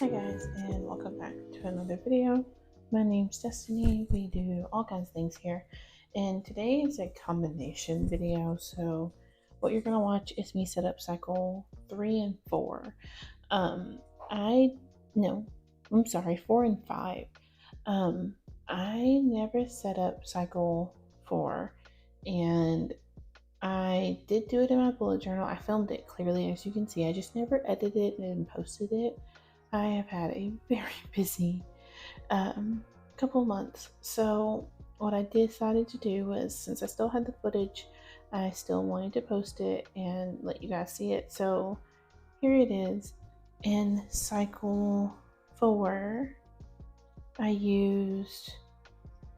Hi guys, and welcome back to another video. My name's Destiny. We do all kinds of things here, and today is a combination video. So what you're gonna watch is me set up cycle 3 and 4. Um, I no, I'm sorry, 4 and 5. Um, I never set up cycle 4, and I did do it in my bullet journal. I filmed it clearly, as you can see. I just never edited it and posted it. I have had a very busy couple months. So, what I decided to do was, since I still had the footage, I still wanted to post it and let you guys see it. So, here it is. In cycle 4, I used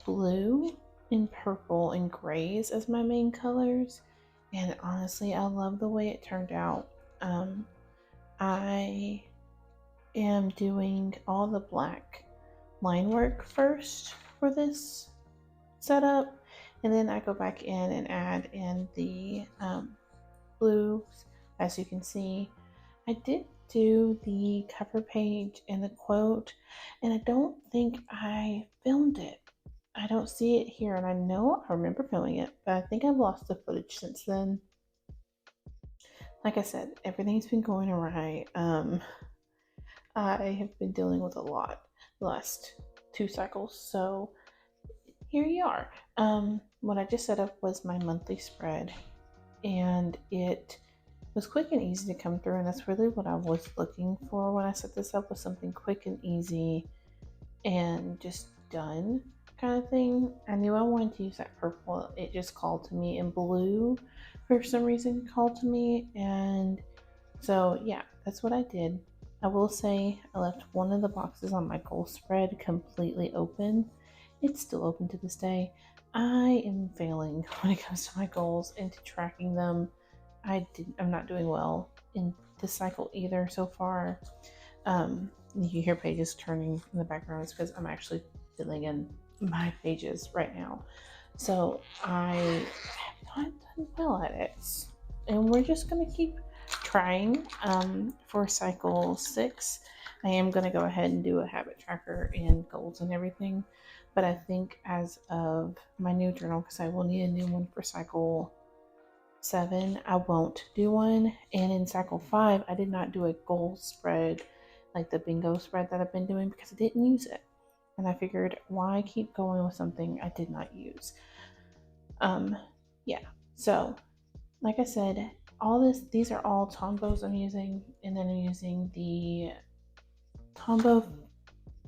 blue and purple and grays as my main colors. And honestly, I love the way it turned out. I am doing all the black line work first for this setup, and then I go back in and add in the blues. As you can see, I did do the cover page and the quote, and I don't think I filmed it. I don't see it here, and I know I remember filming it, but I think I've lost the footage since then. Like I said, everything's been going awry. I have been dealing with a lot the last 2 cycles, so here you are. What I just set up was my monthly spread, and it was quick and easy to come through, and that's really what I was looking for when I set this up, was something quick and easy and just done kind of thing. I knew I wanted to use that purple. It just called to me, and blue for some reason called to me, and so yeah, that's what I did. I will say I left one of the boxes on my goal spread completely open. It's still open to this day. I am failing when it comes to my goals and to tracking them. I'm not doing well in this cycle either so far. You hear pages turning in the background. It's because I'm actually filling in my pages right now. So I have not done well at it. And we're just going to keep trying. For cycle 6, I am going to go ahead and do a habit tracker and goals and everything. But I think as of my new journal, because I will need a new one for cycle 7, I won't do one. And in cycle 5, I did not do a goal spread like the bingo spread that I've been doing because I didn't use it. And I figured, why keep going with something I did not use? Yeah. So, like I said, these are all Tombos I'm using, and then I'm using the Tombow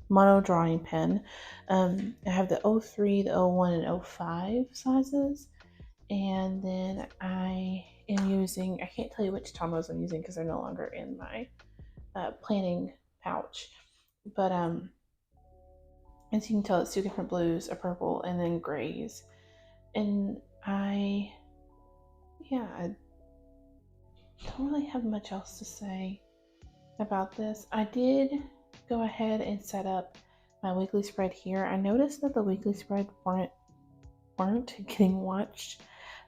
mono drawing pen. I have the 03, the 01, and 05 sizes, and then I am using, I can't tell you which Tombos I'm using because they're no longer in my planning pouch, but as you can tell, it's 2 different blues, a purple, and then grays. And I don't really have much else to say about this. I did go ahead and set up my weekly spread here. I noticed that the weekly spread weren't getting watched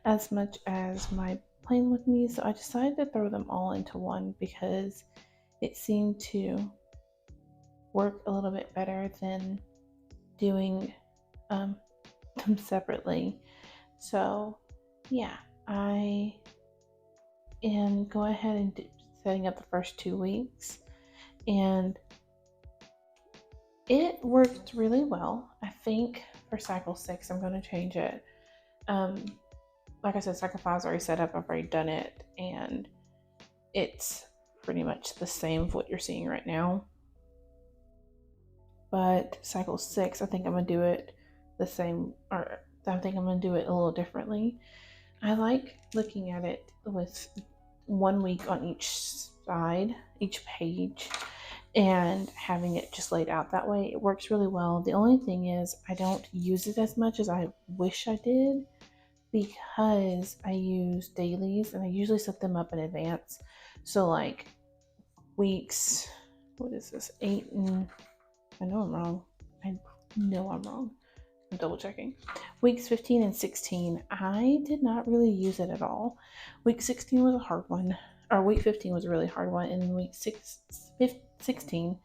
as much as my Plan With Me, so I decided to throw them all into one because it seemed to work a little bit better than doing them separately. So yeah, I am going ahead and setting up the first 2 weeks, and it worked really well. I think for cycle 6, I'm going to change it. Like I said, cycle 5 is already set up. I've already done it, and it's pretty much the same of what you're seeing right now. But cycle 6, I think I'm going to do it the same, or I think I'm going to do it a little differently. I like looking at it with 1 week on each side, each page, and having it just laid out that way. It works really well. The only thing is I don't use it as much as I wish I did because I use dailies, and I usually set them up in advance. So like weeks, what is this, 8 and, I know I'm wrong. I know I'm wrong. I'm double checking. Weeks 15 and 16, I did not really use it at all. Week 16 was a hard one, or week 15 was a really hard one, and week 16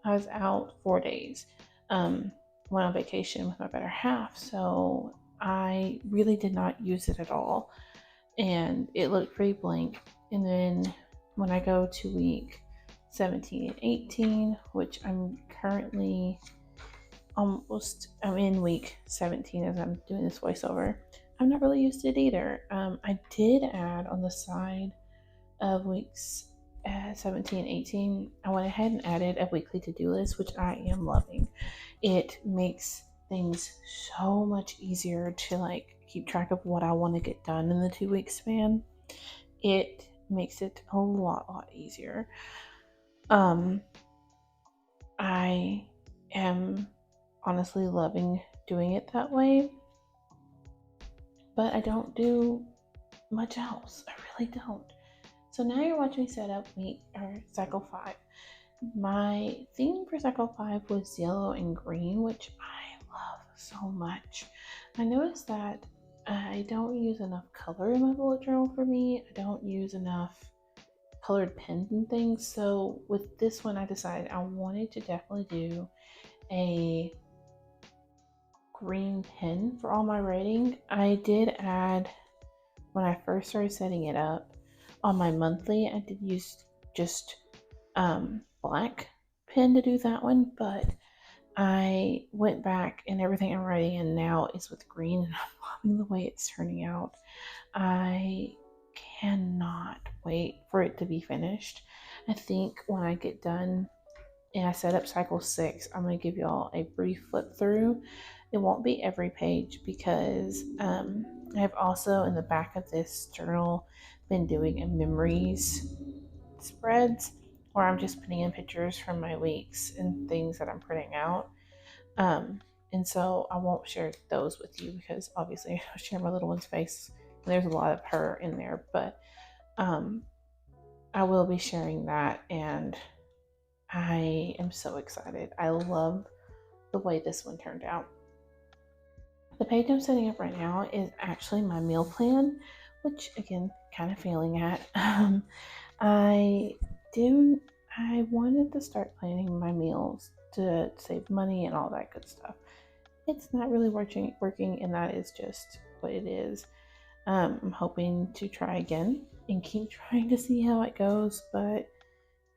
I was out 4 days. Went on vacation with my better half, so I really did not use it at all, and it looked pretty blank. And then when I go to week 17 and 18, which I'm in week 17 as I'm doing this voiceover. I've not really used it either. I did add on the side of weeks 17 and 18, I went ahead and added a weekly to-do list, which I am loving. It makes things so much easier to like keep track of what I want to get done in the 2 week span. It makes it a lot easier. I am honestly loving doing it that way, but I don't do much else. I really don't. So now you're watching me set up cycle 5. My theme for cycle 5 was yellow and green, which I love so much. I noticed that I don't use enough color in my bullet journal for me. I don't use enough colored pens and things. So with this one, I decided I wanted to definitely do a green pen for all my writing. I did add, when I first started setting it up on my monthly, I did use just black pen to do that one, but I went back and everything I'm writing in now is with green, and I'm loving the way it's turning out. I cannot wait for it to be finished. I think when I get done and I set up cycle 6, I'm going to give y'all a brief flip through. It won't be every page because I've also in the back of this journal been doing a memories spreads where I'm just putting in pictures from my weeks and things that I'm printing out. And so I won't share those with you because obviously I share my little one's face. And there's a lot of her in there, but I will be sharing that, and I am so excited. I love the way this one turned out. The page I'm setting up right now is actually my meal plan, which again, kind of failing at. I wanted to start planning my meals to save money and all that good stuff. It's not really working, and that is just what it is. I'm hoping to try again and keep trying to see how it goes, but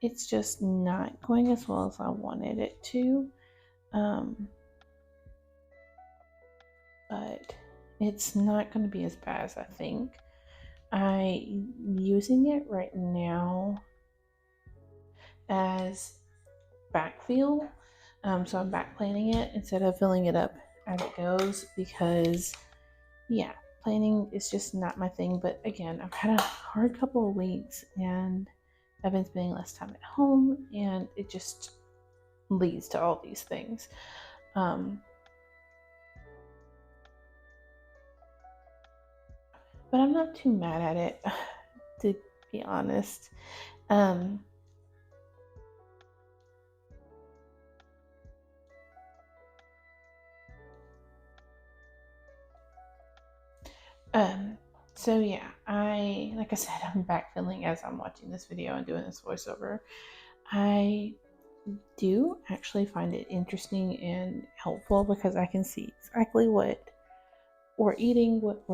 it's just not going as well as I wanted it to. But it's not going to be as bad as I think. I'm using it right now as backfill. So I'm back planning it instead of filling it up as it goes because, yeah, planning is just not my thing. But again, I've had a hard couple of weeks and I've been spending less time at home, and it just leads to all these things. But I'm not too mad at it, to be honest. So yeah, like I said, I'm backfilling as I'm watching this video and doing this voiceover. I do actually find it interesting and helpful because I can see exactly what we're eating, what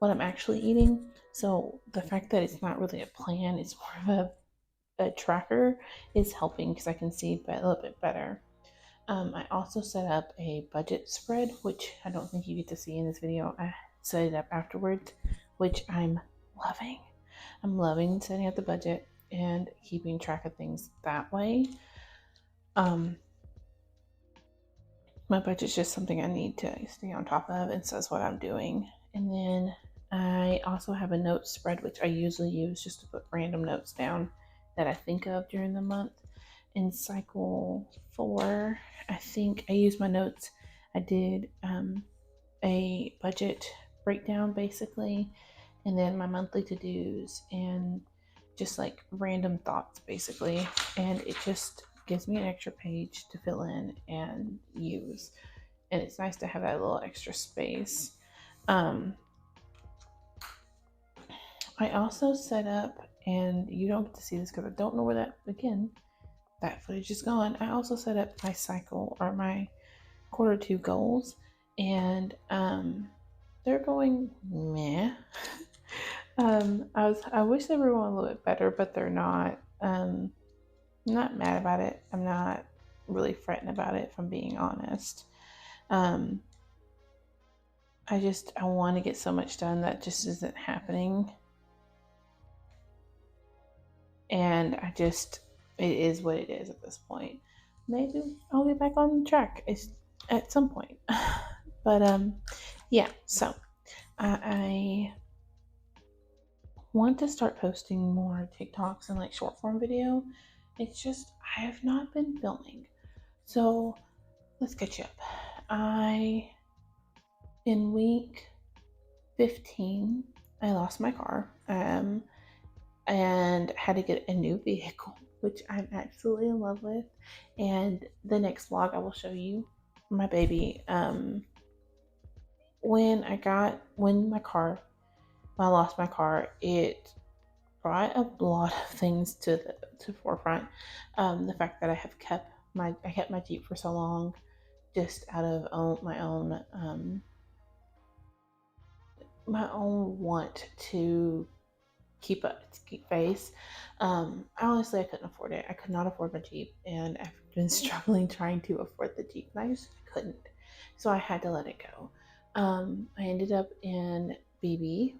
I'm actually eating. So the fact that it's not really a plan, it's more of a tracker, is helping because I can see a little bit better. I also set up a budget spread, which I don't think you get to see in this video. I set it up afterwards, which I'm loving. I'm loving setting up the budget and keeping track of things that way. My budget's just something I need to stay on top of, and says what I'm doing. And then I also have a note spread, which I usually use just to put random notes down that I think of during the month. In cycle 4, I think I used my notes. I did a budget breakdown basically, and then my monthly to-dos, and just like random thoughts basically. And it just gives me an extra page to fill in and use. And it's nice to have that little extra space. I also set up, and you don't get to see this because I don't know where that, again, that footage is gone. I also set up my cycle or my quarter two goals, and they're going meh. I wish they were going a little bit better, but they're not. I'm not mad about it. I'm not really fretting about it, if I'm being honest. Um, I want to get so much done that just isn't happening. And it is what it is at this point. Maybe I'll be back on track at some point. But yeah, so I want to start posting more TikToks and like short form video. It's just I have not been filming. So let's catch up. In week 15, I lost my car and had to get a new vehicle, which I'm absolutely in love with. And the next vlog, I will show you my baby. When I lost my car, it brought a lot of things to forefront. The fact that I kept my Jeep for so long, just out of my own want to keep pace. I couldn't afford it. I could not afford my Jeep, and I've been struggling trying to afford the Jeep, and I just couldn't. So I had to let it go. I ended up in BB,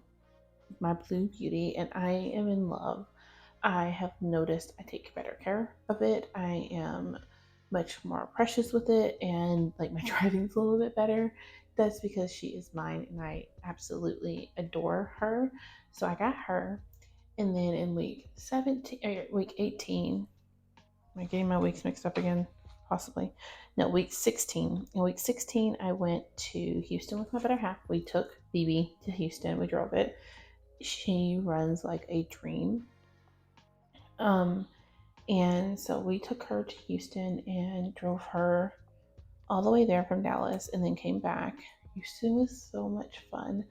my Blue Beauty, and I am in love. I have noticed I take better care of it. I am much more precious with it, and like my driving's a little bit better. That's because she is mine and I absolutely adore her. So I got her, and then in week 18, am I getting my weeks mixed up again? Possibly. No, week 16. In week 16, I went to Houston with my better half. We took BB to Houston. We drove it. She runs like a dream. And so we took her to Houston and drove her all the way there from Dallas and then came back. Houston was so much fun.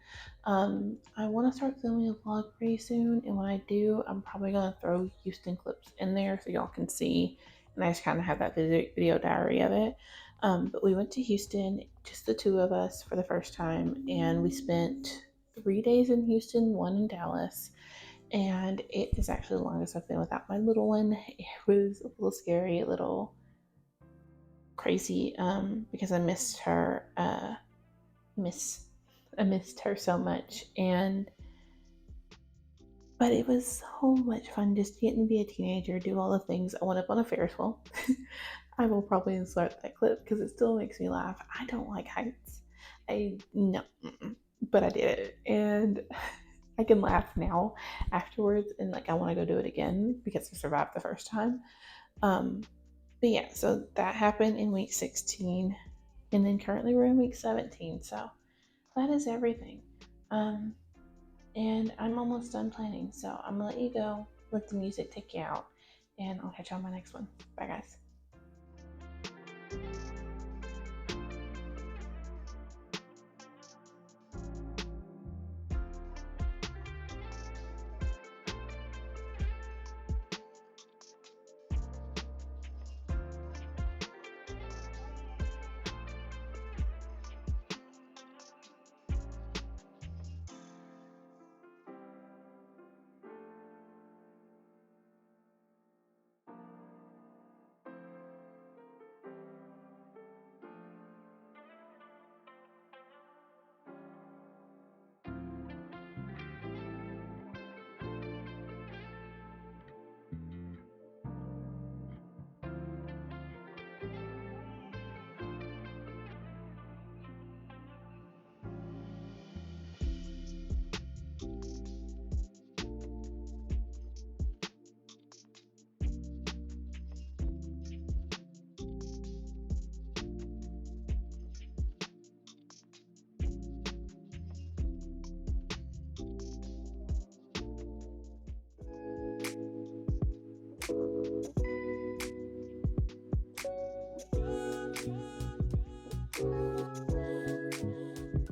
I want to start filming a vlog pretty soon, and when I do, I'm probably going to throw Houston clips in there so y'all can see, and I just kind of have that video diary of it. But we went to Houston, just the two of us for the first time, and we spent 3 days in Houston, one in Dallas, and it is actually the longest I've been without my little one. It was a little scary, a little crazy, because I missed her. I missed her so much, but it was so much fun just getting to be a teenager, do all the things. I went up on a Ferris wheel. I will probably insert that clip because it still makes me laugh. I don't like heights. No, but I did it, and I can laugh now afterwards, and like I want to go do it again because I survived the first time. But yeah, so that happened in week 16, and then currently we're in week 17. So that is everything. And I'm almost done planning, so I'm gonna let you go, let the music take you out, and I'll catch you on my next one. Bye, guys.